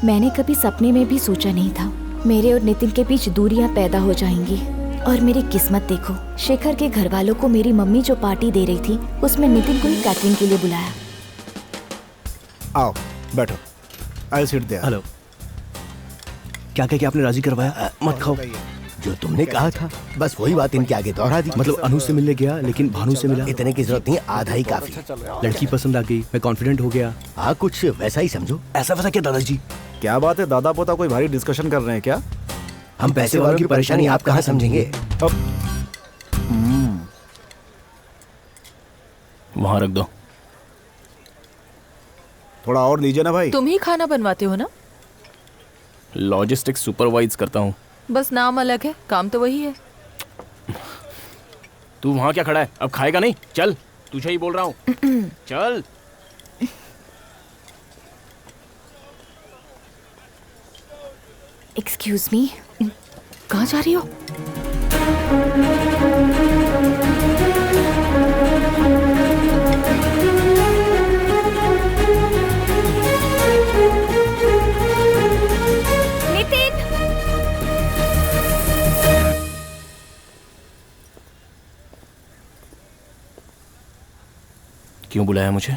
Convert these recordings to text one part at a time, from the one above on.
मैंने कभी सपने में भी सोचा नहीं था मेरे और नितिन के बीच दूरियां पैदा हो जाएंगी। और मेरी किस्मत देखो, शेखर के घर वालों को मेरी मम्मी जो पार्टी दे रही थी उसमें नितिन को ही कैटरिंग के लिए बुलाया। आओ बैठो। I sit there. हेलो। क्या कह के आपने राजी करवाया? मत खाओ। जो तुमने कहा था बस वही बात इनके आगे दोहरा दी। मतलब अनु से मिलने गया लेकिन भानु से मिला। इतने की जरूरत नहीं, आधा ही काफी। लड़की पसंद आ गई, मैं कॉन्फिडेंट हो गया। हाँ कुछ वैसा ही समझो। ऐसा वैसा क्या दादाजी? क्या बात है, दादा पोता कोई भारी डिस्कशन कर रहे हैं क्या? हम पैसे वालों की परेशानी आप कहाँ समझेंगे? वहाँ रख दो। थोड़ा और लीजिए ना भाई। तुम ही खाना बनवाते हो ना? लॉजिस्टिक्स सुपरवाइज करता हूँ। बस नाम अलग है, काम तो वही है। तू वहाँ क्या खड़ा है? अब खाएगा नहीं? चल, तुझे ही बोल रहा हूँ। चल। एक्सक्यूज मी, कहाँ जा रही हो? नितिन। क्यों बुलाया मुझे?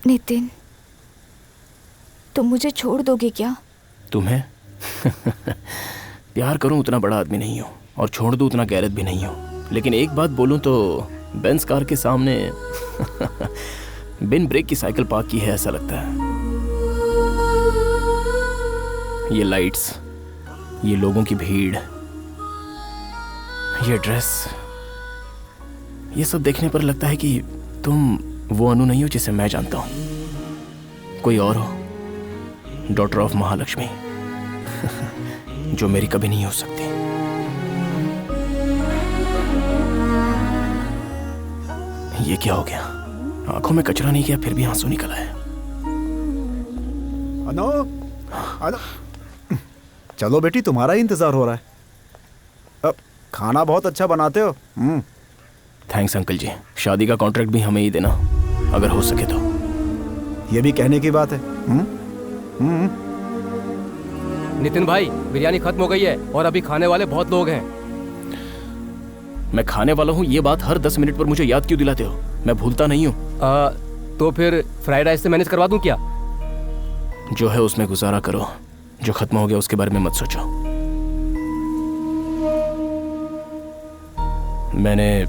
नितिन, तुम मुझे छोड़ दोगे क्या? तुम्हें? प्यार करूं उतना बड़ा आदमी नहीं हूं और छोड़ दूं उतना गैरत भी नहीं हूं। लेकिन एक बात बोलूं तो बेंज कार के सामने बिन ब्रेक की साइकिल पार्क की है ऐसा लगता है। ये लाइट्स, ये लोगों की भीड़, ये ड्रेस, ये सब देखने पर लगता है कि तुम वो अनु नहीं हो जिसे मैं जानता हूं। कोई और हो, डॉटर ऑफ महालक्ष्मी, जो मेरी कभी नहीं हो सकती। ये क्या हो गया? आंखों में कचरा नहीं गया फिर भी आंसू निकल आए। अनु, अनु, चलो बेटी, तुम्हारा ही इंतजार हो रहा है। अब खाना बहुत अच्छा बनाते हो। थैंक्स अंकल जी। शादी का कॉन्ट्रैक्ट भी हमें ही देना अगर हो सके तो। ये भी कहने की बात है। नितिन भाई, बिरयानी खत्म हो गई है और अभी खाने वाले बहुत लोग हैं। मैं खाने वाला हूँ, ये बात हर 10 मिनट पर मुझे याद क्यों दिलाते हो? मैं भूलता नहीं हूँ। तो फिर फ्राइड राइस से मैनेज करवा दूं क्या? जो है उसमें गुजारा करो, जो खत्म हो गया उसके बारे में मत सोचो। मैंने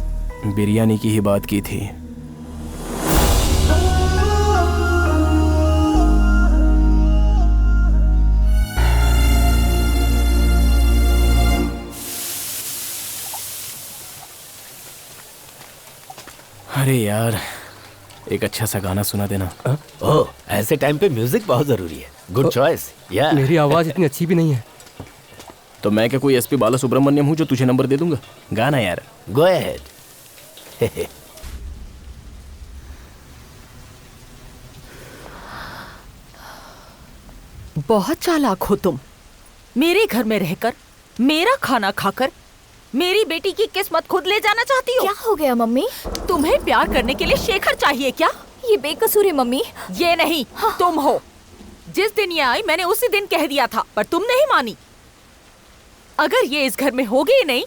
बिरयानी की ही बात की थी। अरे यार, एक अच्छा सा गाना सुना देना। ओह, ऐसे टाइम पे म्यूजिक बहुत जरूरी है। Good choice. या मेरी आवाज इतनी अच्छी भी नहीं है। तो मैं क्या कोई एसपी बाला सुब्रमण्यम हूँ जो तुझे नंबर दे दूंगा? गाना यार। Go ahead. बहुत चालाक हो तुम। मेरे घर में रहकर, मेरा खाना खाकर मेरी बेटी की किस्मत खुद ले जाना चाहती हो? क्या हो गया मम्मी? तुम्हें प्यार करने के लिए शेखर चाहिए क्या? ये बेकसूर है मम्मी। ये नहीं, हाँ। तुम हो। जिस दिन ये आई मैंने उसी दिन कह दिया था, पर तुम नहीं मानी। अगर ये इस घर में होगी ही नहीं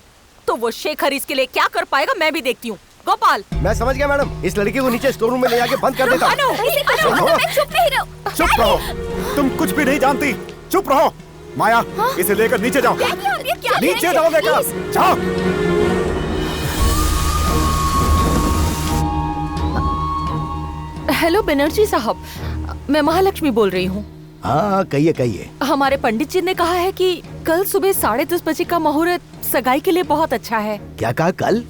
तो वो शेखर इसके लिए क्या कर पाएगा मैं भी देखती हूँ। गोपाल। मैं समझ गया मैडम, इस लड़की को नीचे स्टोर रूम में ले जाके बंद कर देता हूँ। चुप नहीं रहो। चुप रहो, तुम कुछ भी नहीं जानती। चुप रहो। माया, इसे लेकर नीचे जाओ। नीचे जाओ, लेकर जाओ। हेलो बनर्जी साहब, मैं महालक्ष्मी बोल रही हूँ। हाँ कहिए कहिए। हमारे पंडित जी ने कहा है कि कल सुबह 10:30 बजे का मुहूर्त सगाई के लिए बहुत अच्छा है। क्या कहा? कल?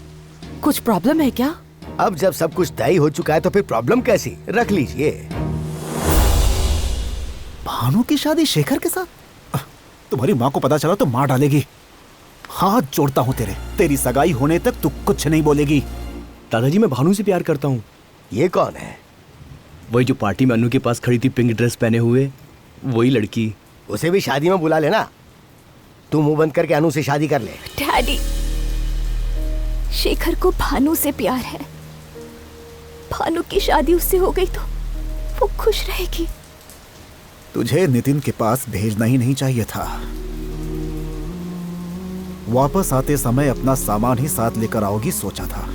कुछ प्रॉब्लम है क्या? अब जब सब कुछ तय हो चुका है तो फिर प्रॉब्लम कैसी? रख लीजिए। भानु की शादी शेखर के साथ? तुम्हारी माँ को पता चला तो मार डालेगी। हाथ जोड़ता हूँ तेरी सगाई होने तक तू कुछ नहीं बोलेगी। दादाजी, मैं भानु से प्यार करता हूँ। ये कौन है? वही जो पार्टी में अनु के पास खड़ी थी पिंक ड्रेस पहने हुए, वही लड़की। उसे भी शादी में बुला लेना। तू मुंह बंद करके अनु से शादी कर ले। डैडी, शेखर को भानु से प्यार है। भानु की शादी उससे हो गई तो वो खुश रहेगी। तुझे नितिन के पास भेजना ही नहीं चाहिए था। वापस आते समय अपना सामान ही साथ लेकर आओगी सोचा था।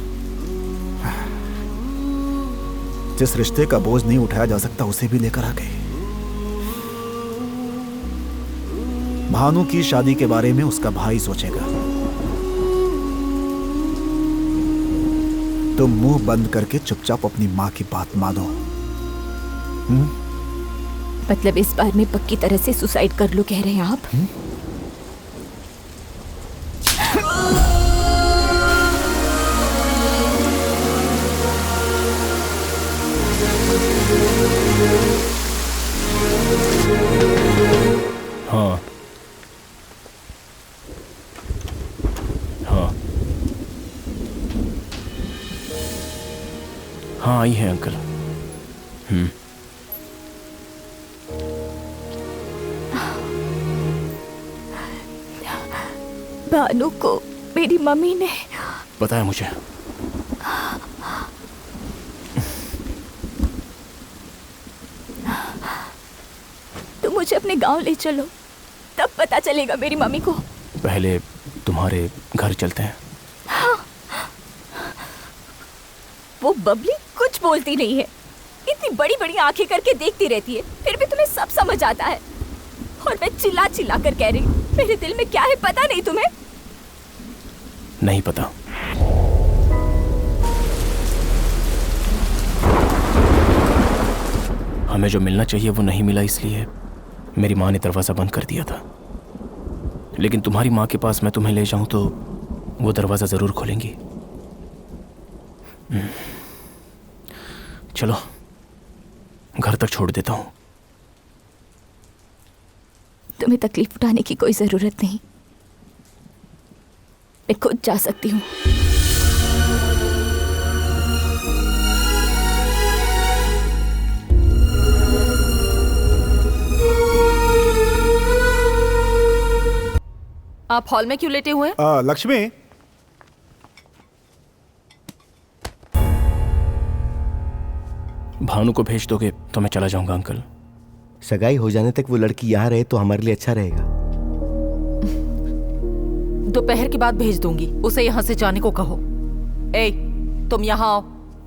जिस रिश्ते का बोझ नहीं उठाया जा सकता उसे भी लेकर आ गई। भानु की शादी के बारे में उसका भाई सोचेगा। तुम मुंह बंद करके चुपचाप अपनी मां की बात मानो। मतलब इस बार में पक्की तरह से सुसाइड कर लो कह रहे हैं आप? हाँ हाँ हाँ, आई है अंकल। भानु को मेरी मम्मी ने पता है मुझे। तुम मुझे अपने गांव ले चलो, तब पता चलेगा मेरी मम्मी को। पहले तुम्हारे घर चलते हैं। वो बबली कुछ बोलती नहीं है, इतनी बड़ी बड़ी आंखें करके देखती रहती है, फिर भी तुम्हें सब समझ आता है। और मैं चिल्ला चिल्ला कर कह रही हूँ, मेरे दिल में क्या है पता नहीं तुम्हें? नहीं पता। हमें जो मिलना चाहिए वो नहीं मिला, इसलिए मेरी माँ ने दरवाजा बंद कर दिया था। लेकिन तुम्हारी माँ के पास मैं तुम्हें ले जाऊं तो वो दरवाजा जरूर खोलेंगी। चलो घर तक छोड़ देता हूं। तुम्हें तकलीफ उठाने की कोई जरूरत नहीं, मैं खुद जा सकती हूँ। आप हॉल में क्यों लेटे हुए हैं? लक्ष्मी, भानु को भेज दोगे तो मैं चला जाऊंगा अंकल। सगाई हो जाने तक वो लड़की यहाँ रहे तो हमारे लिए अच्छा रहेगा। दोपहर के बाद भेज दूंगी, उसे यहाँ से जाने को कहो। ए, तुम यहाँ आओ।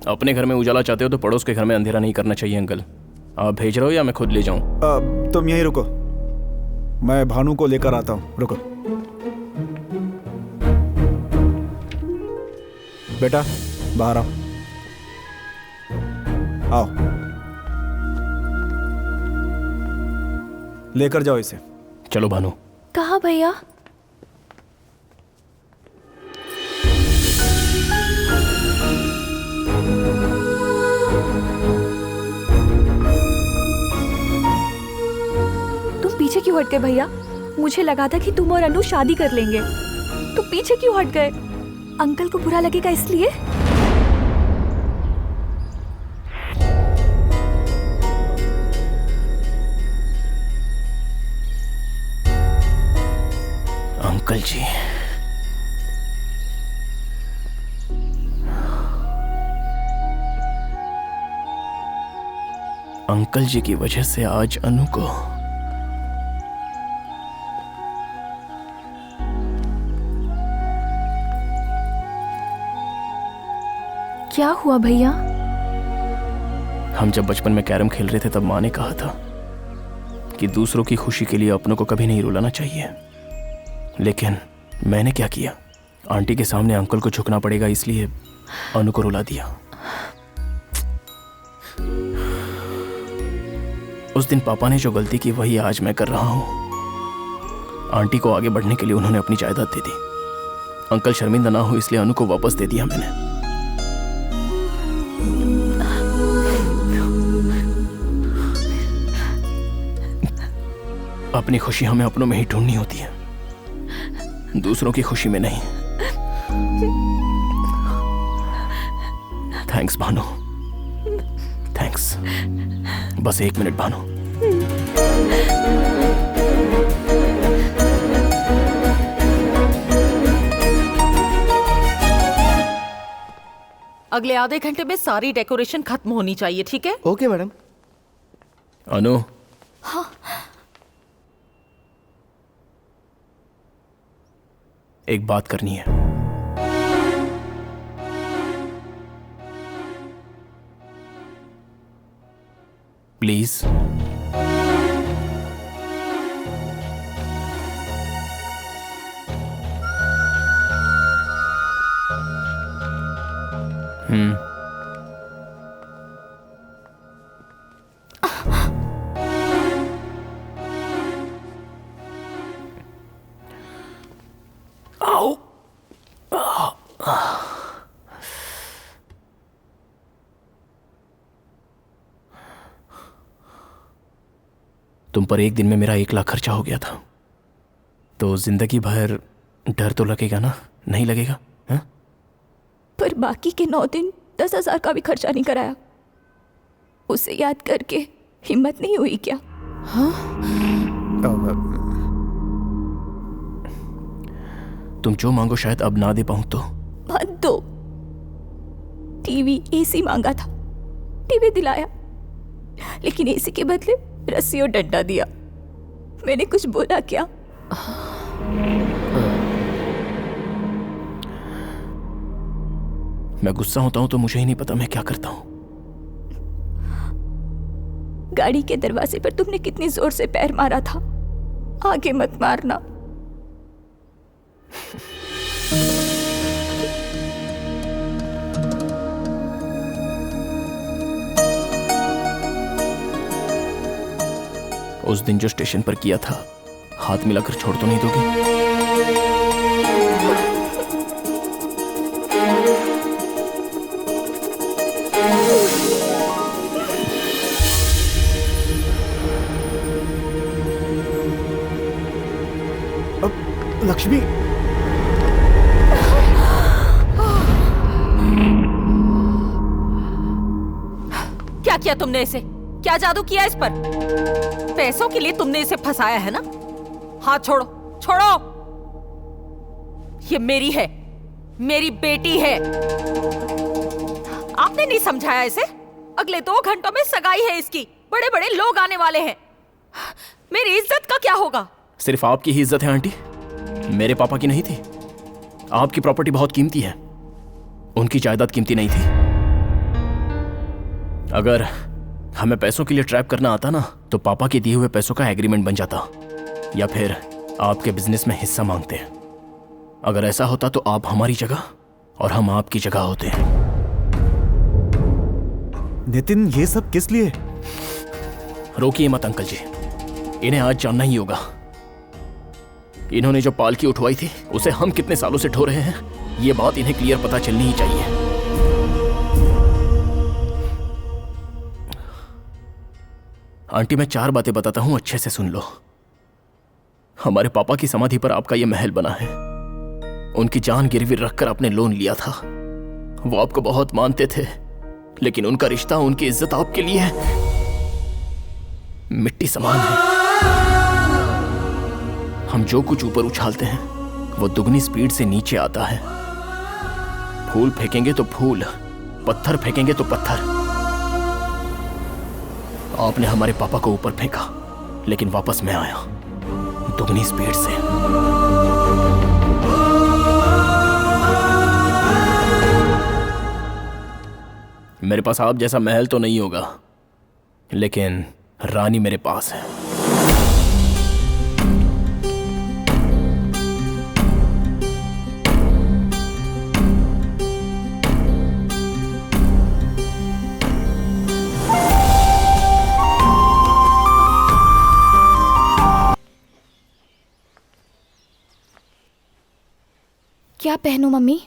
अपने घर में उजाला चाहते हो तो पड़ोस के घर में अंधेरा नहीं करना चाहिए अंकल। आप भेज रहे हो या मैं खुद ले जाऊं? तुम यहीं रुको, मैं भानु को लेकर आता हूँ। रुको बेटा, बाहर आओ। आओ, लेकर जाओ इसे। चलो भानु। कहाँ भैया? तुम पीछे क्यों हट गए भैया? मुझे लगा था कि तुम और अनु शादी कर लेंगे। तुम पीछे क्यों हट गए? अंकल को बुरा लगेगा इसलिए? अंकल जी, अंकल जी की वजह से आज अनु को क्या हुआ भैया? हम जब बचपन में कैरम खेल रहे थे तब माँ ने कहा था कि दूसरों की खुशी के लिए अपनों को कभी नहीं रुलाना चाहिए। लेकिन मैंने क्या किया? आंटी के सामने अंकल को झुकना पड़ेगा इसलिए अनु को रुला दिया। उस दिन पापा ने जो गलती की वही आज मैं कर रहा हूं। आंटी को आगे बढ़ने के लिए उन्होंने अपनी जायदाद दे दी। अंकल शर्मिंदा ना हो इसलिए अनु को वापस दे दिया मैंने। अपनी खुशी हमें अपनों में ही ढूंढनी होती है, दूसरों की खुशी में नहीं। Thanks Bhanu, thanks. बस 1 मिनट भानु। अगले आधे घंटे में सारी डेकोरेशन खत्म होनी चाहिए, ठीक है? Okay madam. अनु, हाँ एक बात करनी है। प्लीज। आओ। तुम पर एक दिन में मेरा 1 लाख खर्चा हो गया था, तो जिंदगी भर डर तो लगेगा ना? नहीं लगेगा? हा? पर बाकी के 9 दिन 10,000 का भी खर्चा नहीं कराया। उसे याद करके हिम्मत नहीं हुई क्या? तुम जो मांगो शायद अब ना दे पाऊं तो। बात दो। टीवी, एसी मांगा था, टीवी दिलाया, लेकिन एसी के बदले रस्सी और डंडा दिया। मैंने कुछ बोला क्या? मैं गुस्सा होता हूं तो मुझे ही नहीं पता मैं क्या करता हूं। गाड़ी के दरवाजे पर तुमने कितनी जोर से पैर मारा था। आगे मत मारना। उस दिन जो स्टेशन पर किया था, हाथ मिलाकर छोड़ तो नहीं दोगी? लक्ष्मी, क्या किया तुमने इसे? क्या जादू किया इस पर? पैसों के लिए तुमने इसे फंसाया है ना? हाथ छोड़ो, छोड़ो। ये मेरी है, मेरी बेटी है। आपने नहीं समझाया इसे? अगले 2 घंटों में सगाई है इसकी, बड़े बड़े लोग आने वाले हैं। मेरी इज्जत का क्या होगा? सिर्फ आपकी ही इज्जत है आंटी, मेरे पापा की नहीं थी। आपकी प्रॉपर्टी बहुत कीमती है, उनकी जायदाद कीमती नहीं थी। अगर हमें पैसों के लिए ट्रैप करना आता ना, तो पापा के दिए हुए पैसों का एग्रीमेंट बन जाता, या फिर आपके बिजनेस में हिस्सा मांगते। अगर ऐसा होता तो आप हमारी जगह और हम आपकी जगह होते। नितिन, ये सब किस लिए? रोकिए मत अंकल जी, इन्हें आज जानना ही होगा। इन्होंने जो पालकी उठवाई थी उसे हम कितने सालों से ढो रहे हैं, ये बात इन्हें क्लियर पता चलनी ही चाहिए। आंटी, मैं 4 बातें बताता हूं, अच्छे से सुन लो। हमारे पापा की समाधि पर आपका यह महल बना है। उनकी जान गिरवी रखकर आपने लोन लिया था। वो आपको बहुत मानते थे, लेकिन उनका रिश्ता, उनकी इज्जत आपके लिए मिट्टी समान है। हम जो कुछ ऊपर उछालते हैं वो दुगनी स्पीड से नीचे आता है। फूल फेंकेंगे तो फूल, पत्थर फेंकेंगे तो पत्थर। आपने हमारे पापा को ऊपर फेंका, लेकिन वापस मैं आया दुगनी स्पीड से। मेरे पास आप जैसा महल तो नहीं होगा, लेकिन रानी मेरे पास है। क्या पहनूं मम्मी?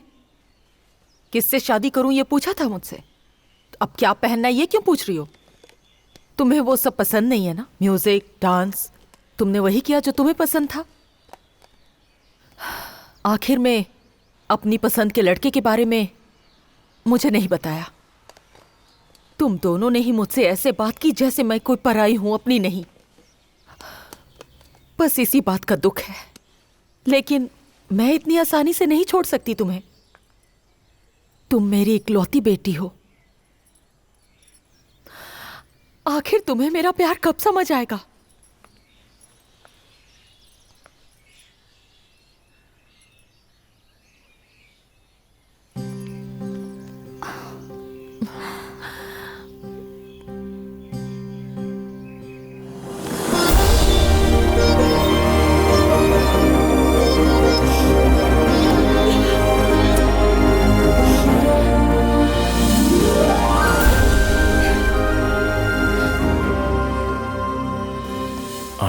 किससे शादी करूं ये पूछा था मुझसे, अब क्या पहनना है ये क्यों पूछ रही हो? तुम्हें वो सब पसंद नहीं है ना? म्यूजिक, डांस, तुमने वही किया जो तुम्हें पसंद था। आखिर में अपनी पसंद के लड़के के बारे में मुझे नहीं बताया। तुम दोनों ने ही मुझसे ऐसे बात की जैसे मैं कोई पराई हूं, अपनी नहीं। बस इसी बात का दुख है, लेकिन मैं इतनी आसानी से नहीं छोड़ सकती तुम्हें। तुम मेरी इकलौती बेटी हो। आखिर तुम्हें मेरा प्यार कब समझ आएगा?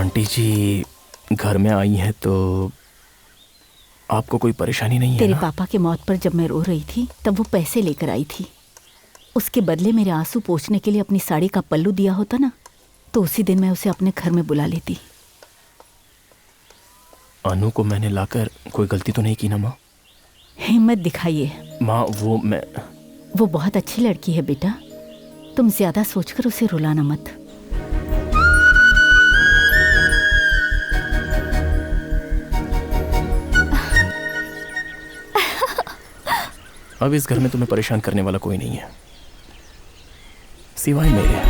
आंटी जी घर में आई हैं तो आपको कोई परेशानी नहीं है तेरे ना? पापा के मौत पर जब मैं रो रही थी तब वो पैसे लेकर आई थी। उसके बदले मेरे आंसू पोंछने के लिए अपनी साड़ी का पल्लू दिया होता ना, तो उसी दिन मैं उसे अपने घर में बुला लेती। अनु को मैंने लाकर कोई गलती तो नहीं की ना माँ? हिम्मत दिखाइए माँ वो बहुत अच्छी लड़की है बेटा, तुम ज्यादा सोचकर उसे रुलाना मत। अब इस घर में तुम्हें परेशान करने वाला कोई नहीं है सिवाय मेरे।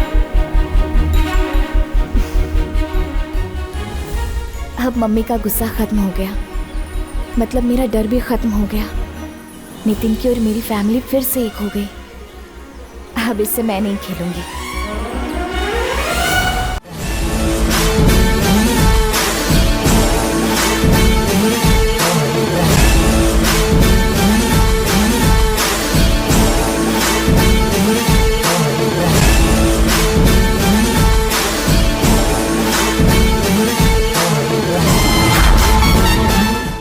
अब मम्मी का गुस्सा खत्म हो गया, मतलब मेरा डर भी खत्म हो गया। नितिन की और मेरी फैमिली फिर से एक हो गई। अब इससे मैं नहीं खेलूंगी।